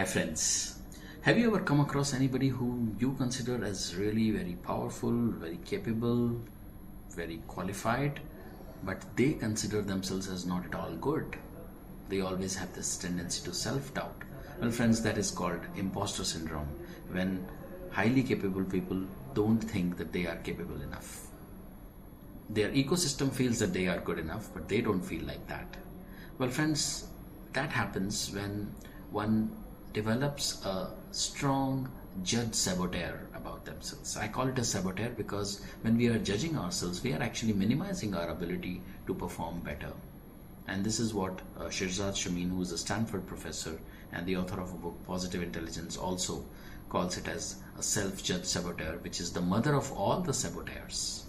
friends. Have you ever come across anybody whom you consider as really very powerful, very capable, very qualified, but they consider themselves as not at all good? They always have this tendency to self-doubt. Well friends, that is called imposter syndrome, when highly capable people don't think that they are capable enough. Their ecosystem feels that they are good enough, but they don't feel like that. Well friends, that happens when one develops a strong judge-saboteur about themselves. I call it a saboteur because when we are judging ourselves, we are actually minimizing our ability to perform better. And this is what Shirzad Shamin, who is a Stanford professor and the author of a book, Positive Intelligence, also calls it as a self-judge saboteur, which is the mother of all the saboteurs.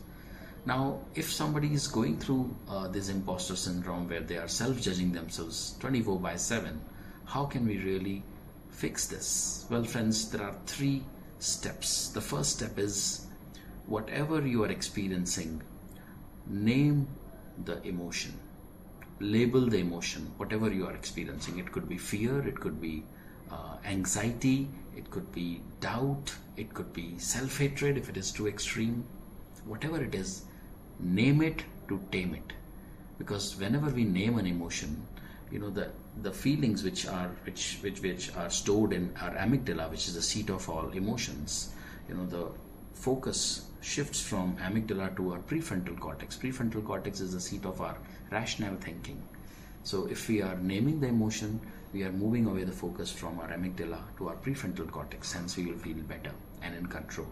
Now, if somebody is going through this imposter syndrome where they are self-judging themselves 24/7, how can we really fix this? Well friends, there are 3 steps. The first step is, whatever you are experiencing, name the emotion. Label the emotion, whatever you are experiencing. It could be fear, it could be anxiety, it could be doubt, it could be self-hatred if it is too extreme. Whatever it is, name it to tame it. Because whenever we name an emotion, the feelings which are stored in our amygdala, which is the seat of all emotions, the focus shifts from amygdala to our prefrontal cortex. Prefrontal cortex is the seat of our rational thinking. So if we are naming the emotion, we are moving away the focus from our amygdala to our prefrontal cortex, hence we will feel better and in control.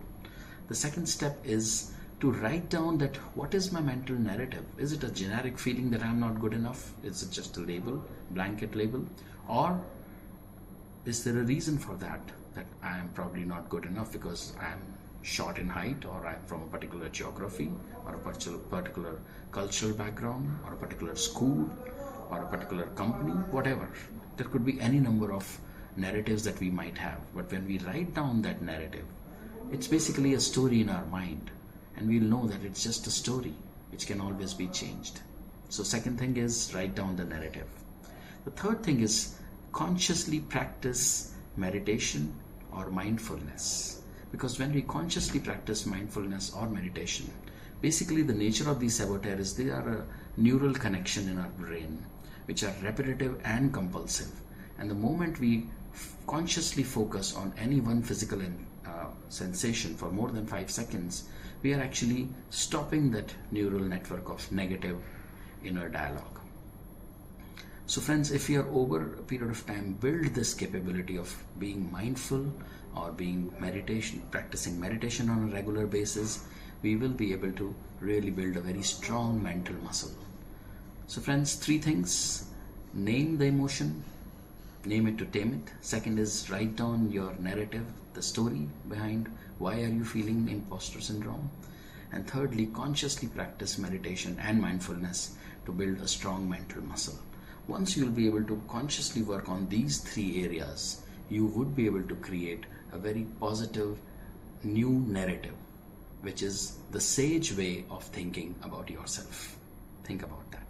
The second step is to write down that what is my mental narrative. Is it a generic feeling that I'm not good enough? Is it just a label, blanket label? Or is there a reason for that I am probably not good enough because I'm short in height, or I'm from a particular geography, or a particular cultural background, or a particular school, or a particular company, whatever. There could be any number of narratives that we might have, but when we write down that narrative, it's basically a story in our mind, and we'll know that it's just a story which can always be changed. So second thing is, write down the narrative. The third thing is, consciously practice meditation or mindfulness. Because when we consciously practice mindfulness or meditation, basically the nature of these saboteurs is they are a neural connection in our brain, which are repetitive and compulsive. And the moment we consciously focus on any one physical sensation for more than 5 seconds, we are actually stopping that neural network of negative inner dialogue. So friends, if we are over a period of time build this capability of being mindful or practicing meditation on a regular basis, we will be able to really build a very strong mental muscle. So friends, 3 things: name the emotion, name it to tame it. Second is, write down your narrative, the story behind why are you feeling imposter syndrome. And thirdly, consciously practice meditation and mindfulness to build a strong mental muscle. Once you will be able to consciously work on these 3 areas, you would be able to create a very positive new narrative, which is the sage way of thinking about yourself. Think about that.